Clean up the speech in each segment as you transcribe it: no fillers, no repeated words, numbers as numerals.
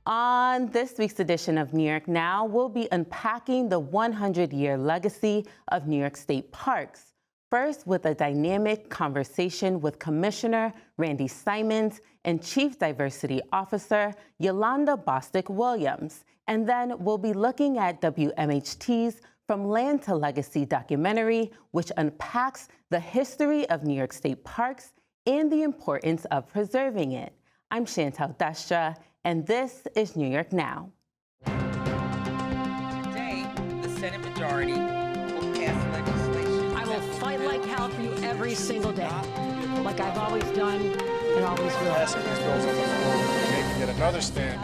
On this week's edition of New York Now, we'll be unpacking the 100-year legacy of New York State parks. First, with a dynamic conversation with Commissioner Randy Simons and Chief Diversity Officer Yolanda Bostic Williams. And then we'll be looking at WMHT's From Land to Legacy documentary, which unpacks the history of New York State parks and the importance of preserving it. I'm Chantal Destra, and this is New York Now. Today, the Senate majority will pass legislation. I will fight like hell for you every single day, like I've always done and always will. Passing these bills on the floor, maybe get another stand.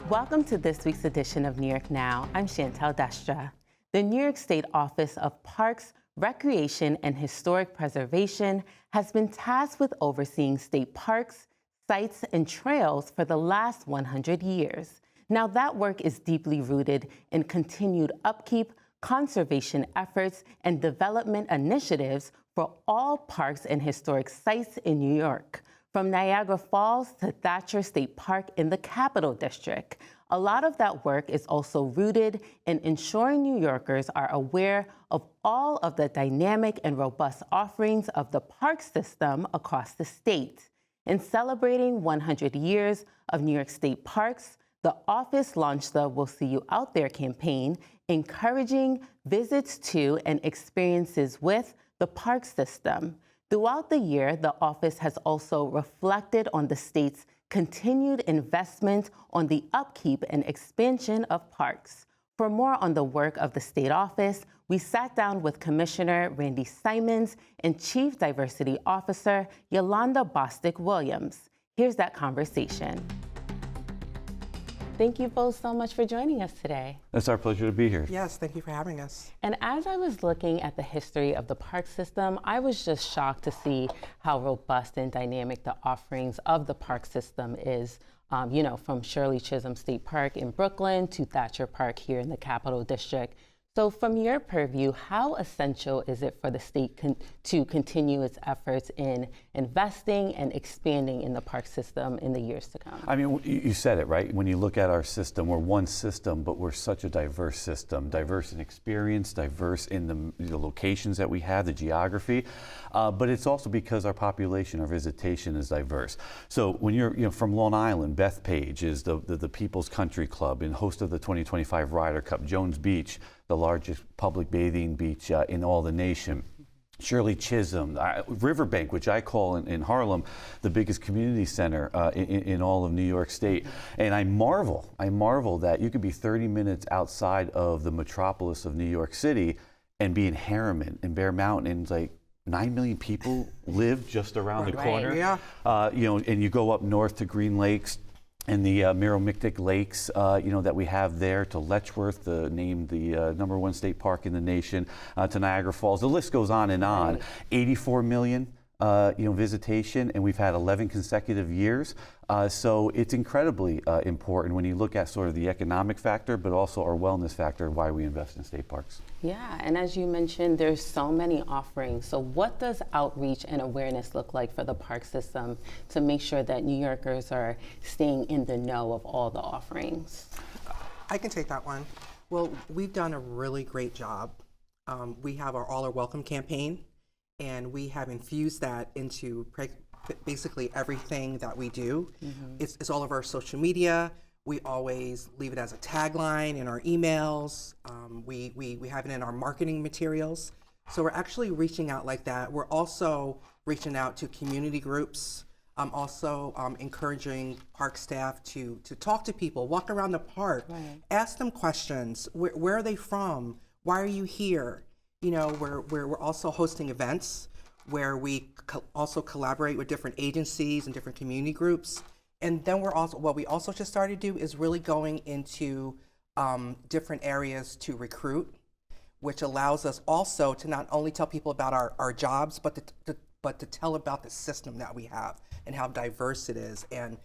Welcome to this week's edition of New York Now. I'm Chantal Destra. The New York State Office of Parks, Recreation, and Historic Preservation has been tasked with overseeing state parks, sites, and trails for the last 100 years. Now, that work is deeply rooted in continued upkeep, conservation efforts, and development initiatives for all parks and historic sites in New York, from Niagara Falls to Thatcher State Park in the Capital District. A lot of that work is also rooted in ensuring New Yorkers are aware of all of the dynamic and robust offerings of the park system across the state. In celebrating 100 years of New York State parks, the office launched the We'll See You Out There campaign, encouraging visits to and experiences with the park system. Throughout the year, the office has also reflected on the state's continued investment on the upkeep and expansion of parks. For more on the work of the state office, we sat down with Commissioner Randy Simons and Chief Diversity Officer Yolanda Bostic Williams. Here's that conversation. Thank you both so much for joining us today. It's our pleasure to be here. Yes, thank you for having us. And as I was looking at the history of the park system, I was just shocked to see how robust and dynamic the offerings of the park system is. From Shirley Chisholm State Park in Brooklyn to Thatcher Park here in the Capital District. So from your purview, how essential is it for the state to continue its efforts in investing and expanding in the park system in the years to come? I mean, you said it, right? When you look at our system, we're one system, but we're such a diverse system, diverse in experience, diverse in the locations that we have, the geography, but it's also because our population, our visitation is diverse. So when you're from Long Island, Bethpage is the People's Country Club and host of the 2025 Ryder Cup, Jones Beach, the largest public bathing beach in all the nation. Shirley Chisholm, Riverbank, which I call in Harlem the biggest community center in all of New York State. And I marvel that you could be 30 minutes outside of the metropolis of New York City and be in Harriman and Bear Mountain, and like 9 million people live just around the corner. Yeah. And you go up north to Green Lakes and the Merrimack Lakes, that we have there, to Letchworth, named the #1 state park in the nation, to Niagara Falls. The list goes on and on. Right. 84 million, visitation, and we've had 11 consecutive years. So it's incredibly important when you look at sort of the economic factor, but also our wellness factor of why we invest in state parks. Yeah, and as you mentioned, there's so many offerings. So what does outreach and awareness look like for the park system to make sure that New Yorkers are staying in the know of all the offerings? I can take that one. Well, we've done a really great job. We have our All Are Welcome campaign, and we have infused that into basically everything that we do. Mm-hmm. It's all of our social media. We always leave it as a tagline in our emails. We have it in our marketing materials. So we're actually reaching out like that. We're also reaching out to community groups. Also encouraging park staff to talk to people, walk around the park, right. Ask them questions. Where are they from? Why are you here? We're also hosting events where we also collaborate with different agencies and different community groups. And then what we also just started to do is really going into different areas to recruit, which allows us also to not only tell people about our jobs, but to tell about the system that we have and how diverse it is. And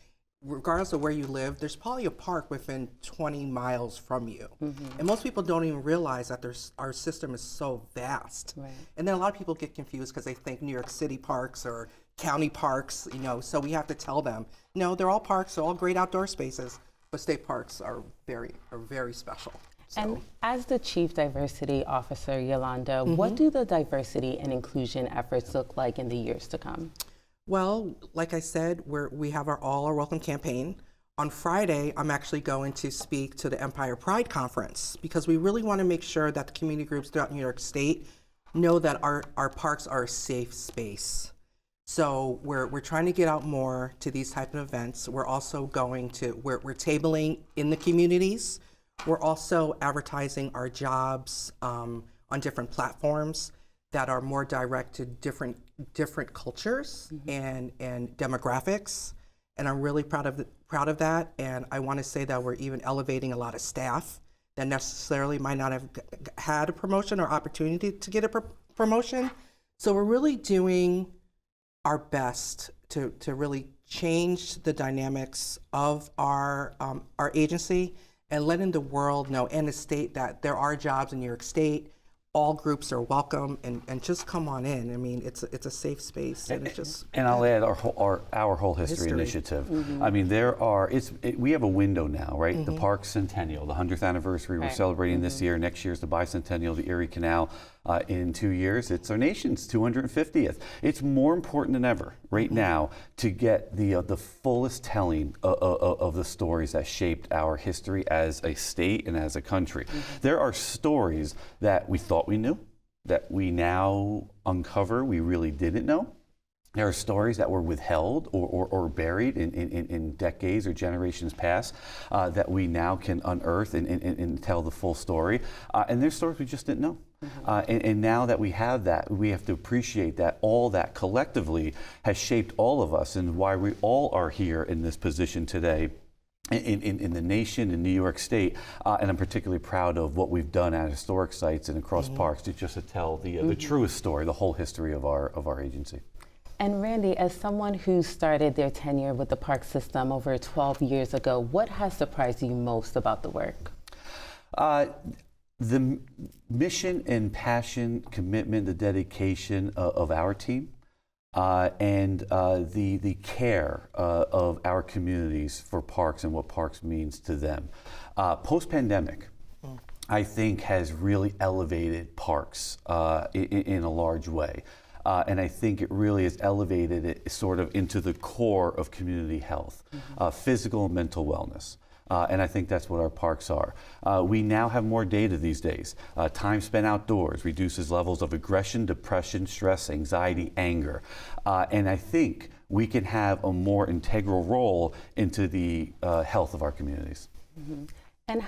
regardless of where you live, there's probably a park within 20 miles from you. Mm-hmm. And most people don't even realize that our system is so vast. Right. And then a lot of people get confused because they think New York City parks or county parks, so we have to tell them, no, they're all parks, they're all great outdoor spaces, but state parks are very special. So. And as the Chief Diversity Officer, Yolanda, what do the diversity and inclusion efforts look like in the years to come? Well, like I said, we have our All Are Welcome campaign. On Friday, I'm actually going to speak to the Empire Pride Conference because we really want to make sure that the community groups throughout New York State know that our parks are a safe space. So we're trying to get out more to these type of events. We're also going to, we're tabling in the communities. We're also advertising our jobs on different platforms that are more direct to different cultures and demographics. And I'm really proud of that. And I want to say that we're even elevating a lot of staff that necessarily might not have had a promotion or opportunity to get a promotion. So we're really doing our best to really change the dynamics of our agency and letting the world know and the state that there are jobs in New York State. All groups are welcome, and just come on in. I mean, it's a safe space, and it's just. And I'll add our whole history initiative. I mean, we have a window now, right? The Park Centennial, the 100th anniversary. We're celebrating this year. Next year's the Bicentennial, the Erie Canal. In 2 years, it's our nation's 250th. It's more important than ever right now to get the fullest telling of the stories that shaped our history as a state and as a country. There are stories that we thought we knew, that we now uncover we really didn't know. There are stories that were withheld or buried in decades or generations past that we now can unearth and tell the full story. And there's stories we just didn't know. And now that we have that, we have to appreciate that all that collectively has shaped all of us and why we all are here in this position today in the nation, in New York State. And I'm particularly proud of what we've done at historic sites and across parks to tell the truest story, the whole history of our agency. And Randy, as someone who started their tenure with the park system over 12 years ago, what has surprised you most about the work? The mission and passion, commitment, the dedication of our team, and the care of our communities for parks and what parks means to them. Post-pandemic, I think has really elevated parks in a large way. And I think it really has elevated it sort of into the core of community health, physical and mental wellness. And I think that's what our parks are. We now have more data these days. Time spent outdoors reduces levels of aggression, depression, stress, anxiety, anger. And I think we can have a more integral role into the health of our communities. And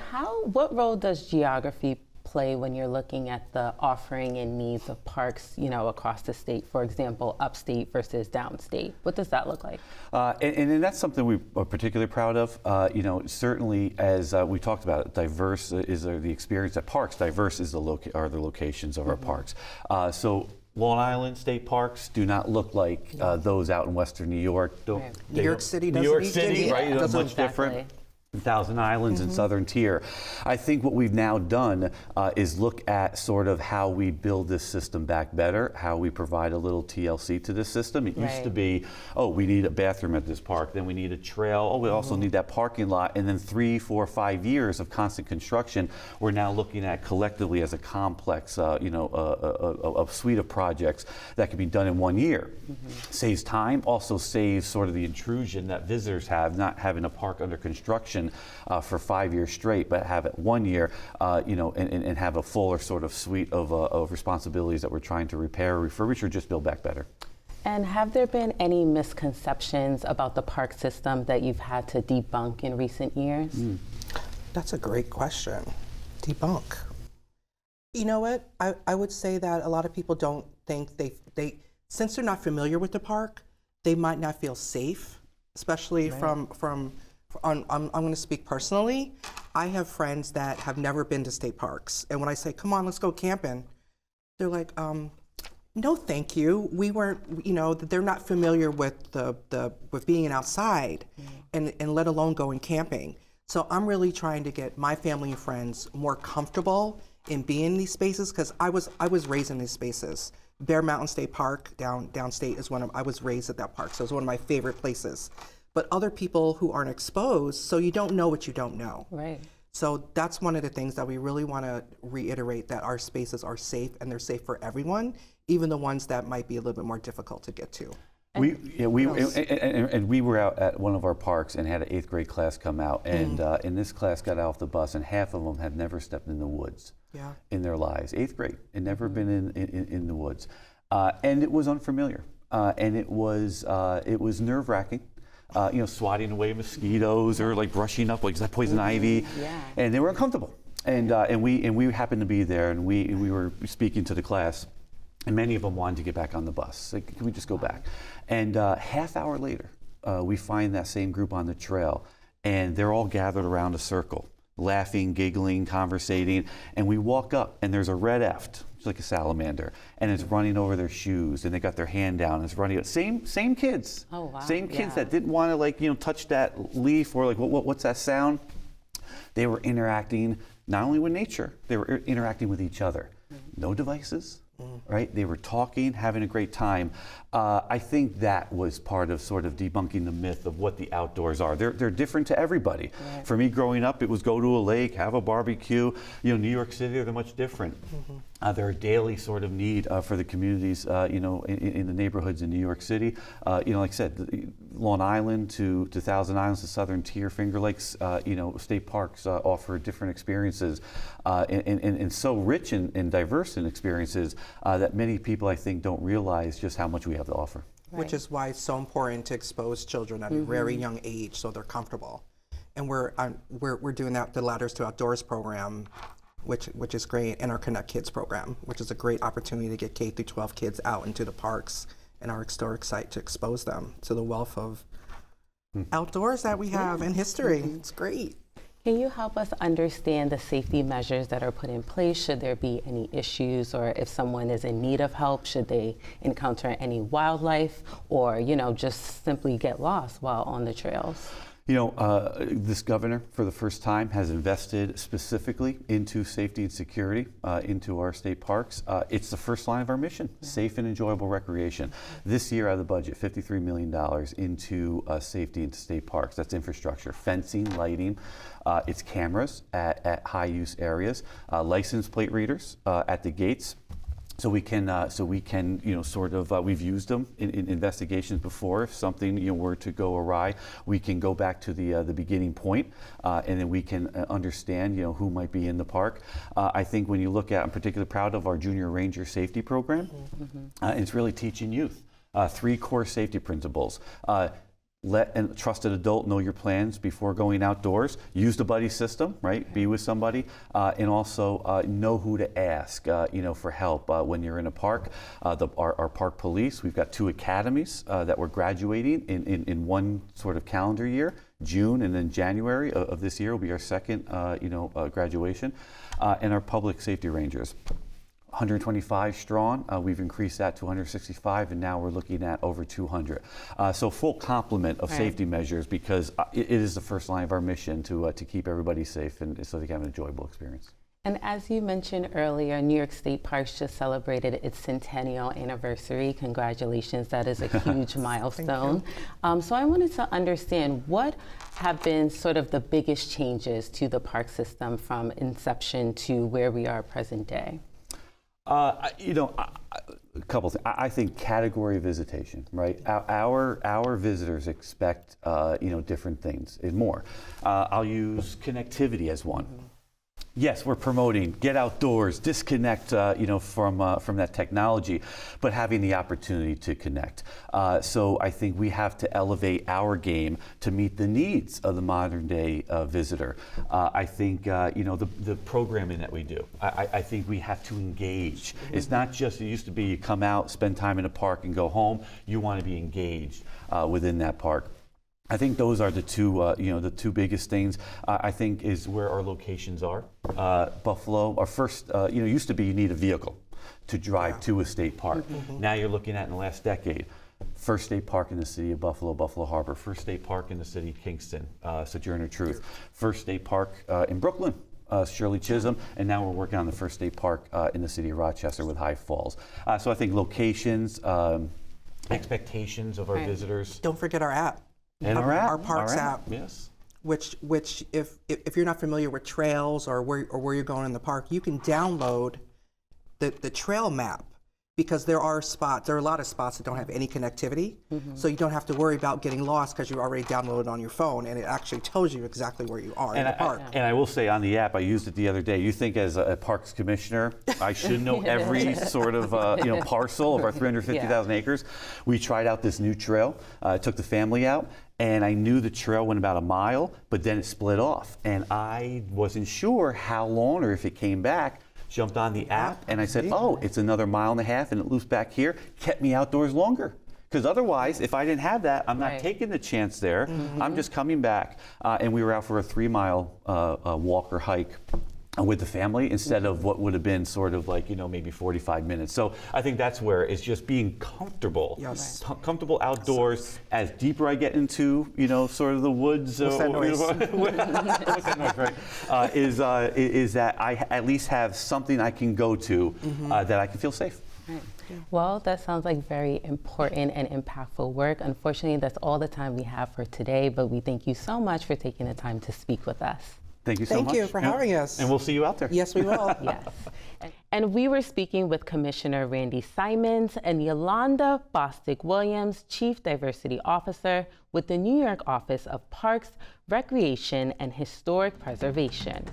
what role does geography play when you're looking at the offering and needs of parks, across the state, for example, upstate versus downstate? What does that look like? And that's something we are particularly proud of. Certainly, as we talked about, diverse is the experience at parks. Diverse is are the locations of our parks. So Long Island state parks do not look like those out in Western New York. New York City doesn't. New York City, right? Yeah. It's much different. Thousand Islands and Southern Tier. I think what we've now done is look at sort of how we build this system back better, how we provide a little TLC to this system. It used to be, we need a bathroom at this park, then we need a trail, we also need that parking lot, and then 3, 4, 5 years of constant construction. We're now looking at collectively as a complex, a suite of projects that can be done in 1 year. Saves time, also saves sort of the intrusion that visitors have, not having a park under construction for 5 years straight, but have it 1 year, and have a fuller sort of suite of responsibilities that we're trying to repair, refurbish, or just build back better. And have there been any misconceptions about the park system that you've had to debunk in recent years? That's a great question. Debunk. You know what? I would say that a lot of people don't think they since they're not familiar with the park, they might not feel safe, especially from I'm going to speak personally. I have friends that have never been to state parks, and when I say, "Come on, let's go camping," they're like, "No, thank you. We weren't." They're not familiar with with being outside, and let alone going camping. So I'm really trying to get my family and friends more comfortable in being in these spaces because I was raised in these spaces. Bear Mountain State Park downstate is I was raised at that park, so it's one of my favorite places. but other people who aren't exposed, so you don't know what you don't know. Right. So that's one of the things that we really want to reiterate, that our spaces are safe and they're safe for everyone, even the ones that might be a little bit more difficult to get to. We were out at one of our parks and had an 8th grade class come out, and this class got off the bus, and half of them had never stepped in the woods in their lives. 8th grade, and never been in the woods, and it was unfamiliar, and it was nerve-wracking. Swatting away mosquitoes or like brushing up, like, is that poison ivy? Yeah. And they were uncomfortable. And we happened to be there, and we were speaking to the class, and many of them wanted to get back on the bus. Like, can we just go back? And half hour later, we find that same group on the trail, and they're all gathered around a circle, laughing, giggling, conversating. And we walk up, and there's a red eft, like a salamander, and it's running over their shoes, and they got their hand down, and it's running. Same kids. Oh, wow. Same kids that didn't want to touch that leaf or like what's that sound? They were interacting not only with nature, they were interacting with each other. No devices. Right? They were talking, having a great time. I think that was part of sort of debunking the myth of what the outdoors are. They're different to everybody. Right. For me growing up, it was go to a lake, have a barbecue. New York City, they're much different. They're a daily sort of need for the communities, in the neighborhoods in New York City. Like I said, Long Island to Thousand Islands to Southern Tier, Finger Lakes, state parks offer different experiences and so rich and diverse in experiences that many people, I think, don't realize just how much we have to offer. Right. Which is why it's so important to expose children at a very young age so they're comfortable. And we're doing that, the Ladders to Outdoors program, which is great, and our Connect Kids program, which is a great opportunity to get K through 12 kids out into the parks and our historic site to expose them to the wealth of outdoors that we have in history. It's great. Can you help us understand the safety measures that are put in place? Should there be any issues, or if someone is in need of help, should they encounter any wildlife, or just simply get lost while on the trails? This governor, for the first time, has invested specifically into safety and security into our state parks. It's the first line of our mission, safe and enjoyable recreation. This year, out of the budget, $53 million into safety into state parks. That's infrastructure, fencing, lighting. It's cameras at high-use areas, license plate readers at the gates. So we can, we've used them in investigations before. If something, were to go awry, we can go back to the beginning point, and then we can understand, who might be in the park. I think when you look at, I'm particularly proud of our Junior Ranger Safety Program. And it's really teaching youth 3 core safety principles. Let a trusted adult know your plans before going outdoors. Use the buddy system, right? Be with somebody, and also know who to ask, for help when you're in a park. Our park police, we've got 2 academies that we're graduating in one sort of calendar year. June and then January of this year will be our second, graduation, and our public safety rangers. 125 strong. We've increased that to 165, and now we're looking at over 200. So full complement of safety measures, because it is the first line of our mission to keep everybody safe and so they can have an enjoyable experience. And as you mentioned earlier, New York State Parks just celebrated its centennial anniversary. Congratulations, that is a huge milestone. So I wanted to understand, what have been sort of the biggest changes to the park system from inception to where we are present day? A couple things. I think category visitation, right? Our visitors expect, different things and more. I'll use connectivity as one. Yes, we're promoting get outdoors, disconnect, from that technology, but having the opportunity to connect. So I think we have to elevate our game to meet the needs of the modern day visitor. I think the programming that we do. I think we have to engage. It's not just, it used to be you come out, spend time in a park, and go home. You want to be engaged within that park. I think those are the two biggest things. I think is where our locations are. Buffalo, our first, used to be you need a vehicle to drive to a state park. Now you're looking at in the last decade, first state park in the city of Buffalo, Buffalo Harbor, first state park in the city of Kingston, Sojourner Truth, first state park in Brooklyn, Shirley Chisholm, and now we're working on the first state park in the city of Rochester with High Falls. So I think locations, expectations of our visitors. Don't forget our app. And our Parks our app. Yes. Which if you're not familiar with trails or where you're going in the park, you can download the trail map, because there are a lot of spots that don't have any connectivity, so you don't have to worry about getting lost because you already downloaded on your phone, and it actually tells you exactly where you are in the park. And I will say on the app, I used it the other day. You think as a Parks Commissioner, I should know every sort of parcel of our 350,000 acres. We tried out this new trail. Took the family out. And I knew the trail went about a mile, but then it split off. And I wasn't sure how long or if it came back. Jumped on the app and I said, oh, it's another 1.5 miles and it loops back here. Kept me outdoors longer. Because otherwise, if I didn't have that, I'm not taking the chance there. I'm just coming back. And we were out for a 3-mile walk or hike with the family instead of what would have been sort of like, maybe 45 minutes. So I think that's where it's just being comfortable. Yes. Comfortable outdoors. As deeper I get into, sort of the woods. What's that noise? What's that noise, right? Is that I at least have something I can go to that I can feel safe. Right. Well, that sounds like very important and impactful work. Unfortunately, that's all the time we have for today, but we thank you so much for taking the time to speak with us. Thank you so much. Thank you for having us. And we'll see you out there. Yes, we will. Yes. And we were speaking with Commissioner Randy Simons and Yolanda Bostic Williams, Chief Diversity Officer with the New York Office of Parks, Recreation, and Historic Preservation.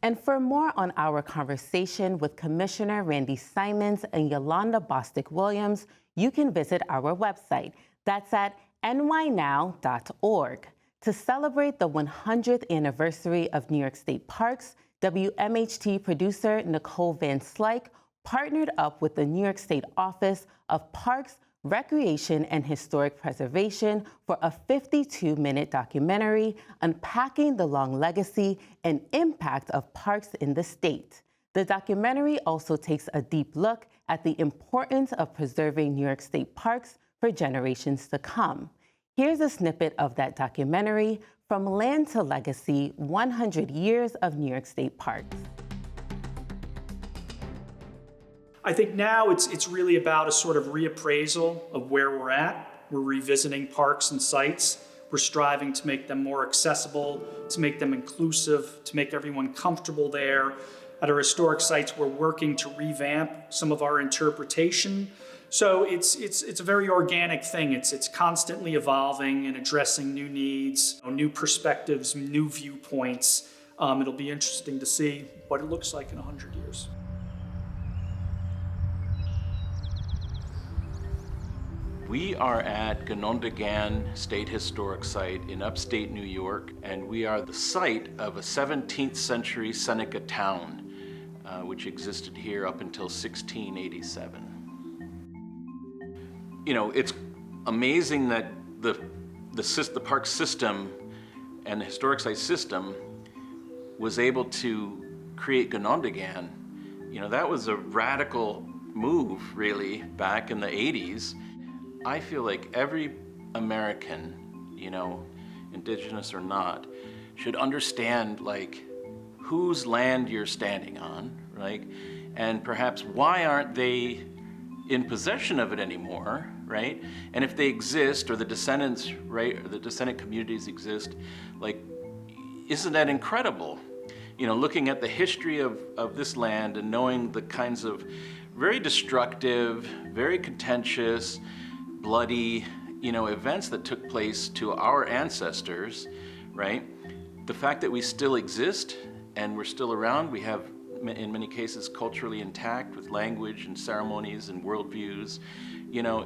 And for more on our conversation with Commissioner Randy Simons and Yolanda Bostic Williams, you can visit our website. That's at nynow.org. To celebrate the 100th anniversary of New York State Parks, WMHT producer Nicole Van Slyke partnered up with the New York State Office of Parks, Recreation, and Historic Preservation for a 52-minute documentary unpacking the long legacy and impact of parks in the state. The documentary also takes a deep look at the importance of preserving New York State parks for generations to come. Here's a snippet of that documentary, From Land to Legacy, 100 Years of New York State Parks. I think now it's really about a sort of reappraisal of where we're at. We're revisiting parks and sites. We're striving to make them more accessible, to make them inclusive, to make everyone comfortable there. At our historic sites, we're working to revamp some of our interpretation. So it's a very organic thing. It's constantly evolving and addressing new needs, new perspectives, new viewpoints. It'll be interesting to see what it looks like in 100 years. We are at Ganondagan State Historic Site in upstate New York, and we are the site of a 17th century Seneca town, which existed here up until 1687. It's amazing that the park system and the historic site system was able to create Ganondagan. That was a radical move, really, back in the 80s. I feel like every American, indigenous or not, should understand, whose land you're standing on, right? And perhaps why aren't they in possession of it anymore, right? And if they exist, or the descendants, right, or the descendant communities exist, isn't that incredible? Looking at the history of this land and knowing the kinds of very destructive, very contentious, bloody, events that took place to our ancestors, right? The fact that we still exist and we're still around, we have, in many cases, culturally intact with language and ceremonies and worldviews,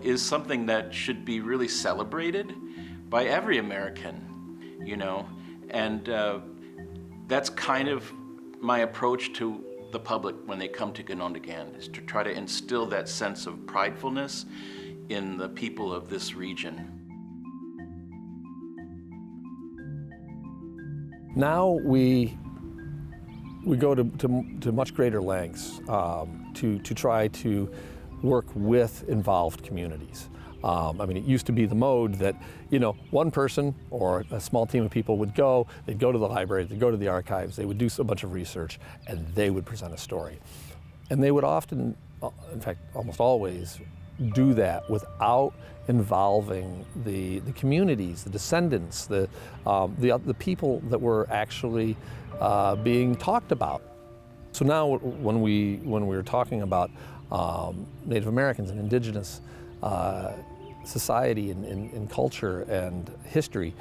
is something that should be really celebrated by every American, and that's kind of my approach to the public when they come to Ganondagan, is to try to instill that sense of pridefulness in the people of this region. Now we go to much greater lengths to try to work with involved communities. It used to be the mode that, one person or a small team of people would go, they'd go to the library, they'd go to the archives, they would do a bunch of research, and they would present a story. And they would often, in fact, almost always, do that without involving the communities, the descendants, the people that were actually being talked about. So now when we're talking about Native Americans and indigenous society and culture and history,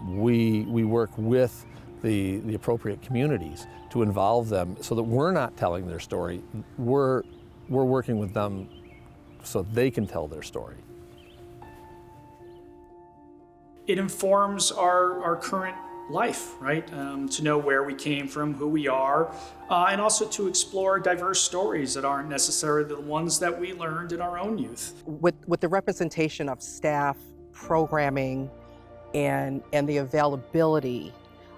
we work with the appropriate communities to involve them so that we're not telling their story, we're working with them so they can tell their story. It informs our current life, right? To know where we came from, who we are, and also to explore diverse stories that aren't necessarily the ones that we learned in our own youth. With the representation of staff, programming, and the availability,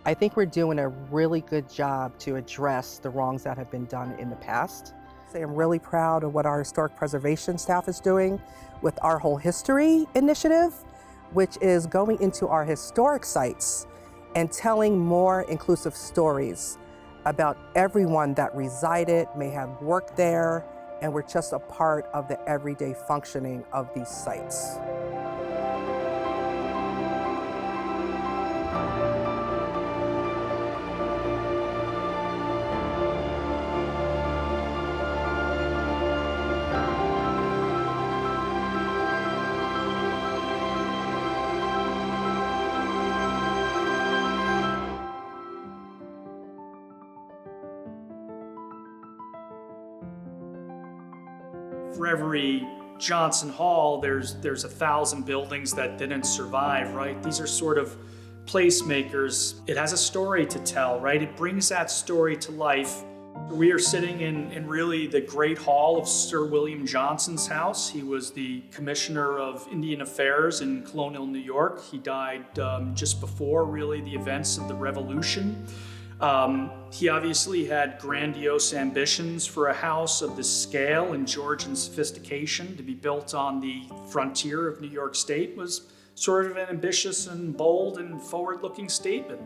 I think we're doing a really good job to address the wrongs that have been done in the past. I'm really proud of what our historic preservation staff is doing with our Whole History initiative, which is going into our historic sites and telling more inclusive stories about everyone that resided, may have worked there, and were just a part of the everyday functioning of these sites. For every Johnson Hall, there's 1,000 buildings that didn't survive, right? These are sort of placemakers. It has a story to tell, right? It brings that story to life. We are sitting in really the great hall of Sir William Johnson's house. He was the Commissioner of Indian Affairs in colonial New York. He died just before really the events of the Revolution. He obviously had grandiose ambitions for a house of this scale and Georgian sophistication to be built on the frontier of New York State was sort of an ambitious and bold and forward-looking statement.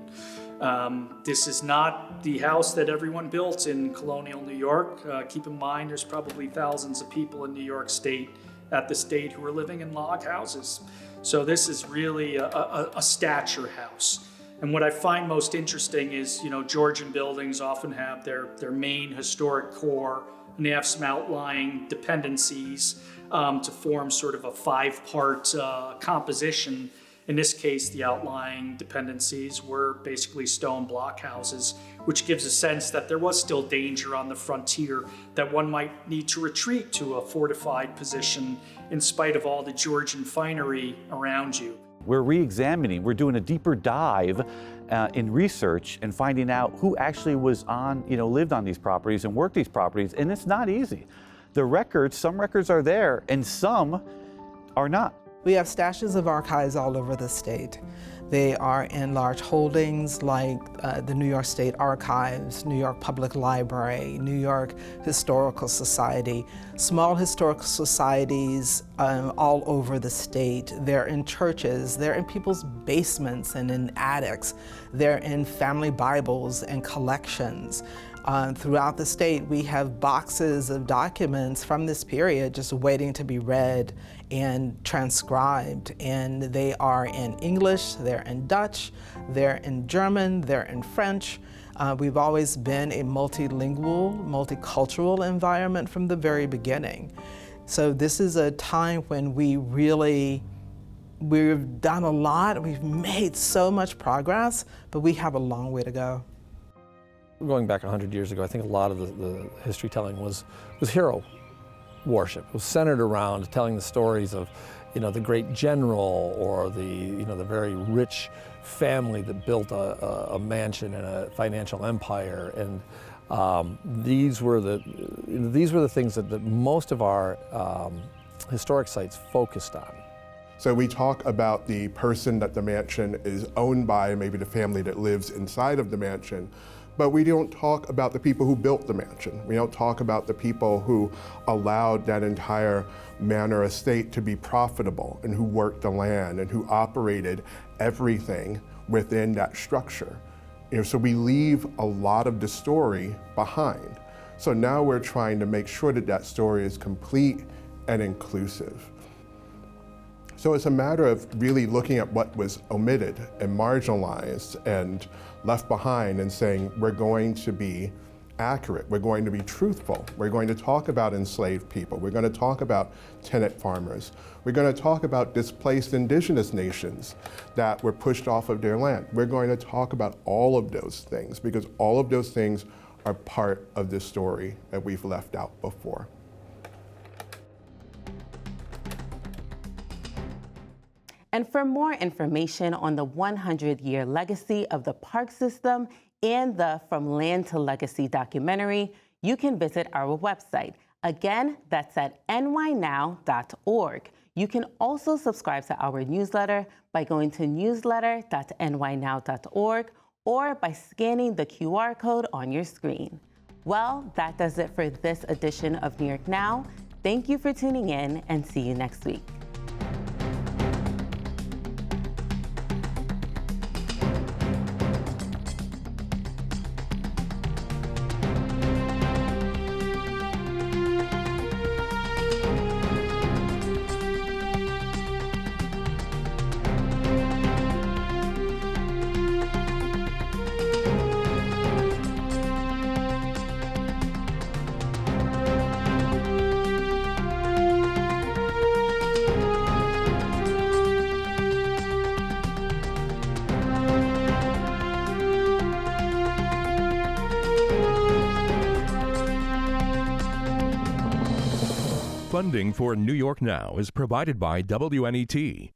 This is not the house that everyone built in colonial New York. Keep in mind, there's probably thousands of people in New York State at the state who are living in log houses. So this is really a stature house. And what I find most interesting is, Georgian buildings often have their main historic core, and they have some outlying dependencies to form sort of a 5-part composition. In this case, the outlying dependencies were basically stone block houses, which gives a sense that there was still danger on the frontier, that one might need to retreat to a fortified position in spite of all the Georgian finery around you. We're re-examining, we're doing a deeper dive in research and finding out who actually lived on these properties and worked these properties, and it's not easy. Some records are there and some are not. We have stashes of archives all over the state. They are in large holdings like the New York State Archives, New York Public Library, New York Historical Society, small historical societies all over the state. They're in churches, they're in people's basements and in attics. They're in family Bibles and collections. Throughout the state, we have boxes of documents from this period just waiting to be read and transcribed. And they are in English, they're in Dutch, they're in German, they're in French. We've always been a multilingual, multicultural environment from the very beginning. So this is a time when we've done a lot, we've made so much progress, but we have a long way to go. Going back 100 years ago, I think a lot of the history telling was hero worship. It was centered around telling the stories of, the great general or the very rich family that built a mansion and a financial empire. And these were the things that most of our historic sites focused on. So we talk about the person that the mansion is owned by, maybe the family that lives inside of the mansion, but we don't talk about the people who built the mansion. We don't talk about the people who allowed that entire manor estate to be profitable and who worked the land and who operated everything within that structure. So we leave a lot of the story behind. So now we're trying to make sure that that story is complete and inclusive. So it's a matter of really looking at what was omitted and marginalized and left behind and saying, we're going to be accurate, we're going to be truthful, we're going to talk about enslaved people, we're going to talk about tenant farmers, we're going to talk about displaced indigenous nations that were pushed off of their land. We're going to talk about all of those things because all of those things are part of the story that we've left out before. And for more information on the 100-year legacy of the park system and the From Land to Legacy documentary, you can visit our website. Again, that's at nynow.org. You can also subscribe to our newsletter by going to newsletter.nynow.org or by scanning the QR code on your screen. Well, that does it for this edition of New York Now. Thank you for tuning in and see you next week. Funding for New York Now is provided by WNET,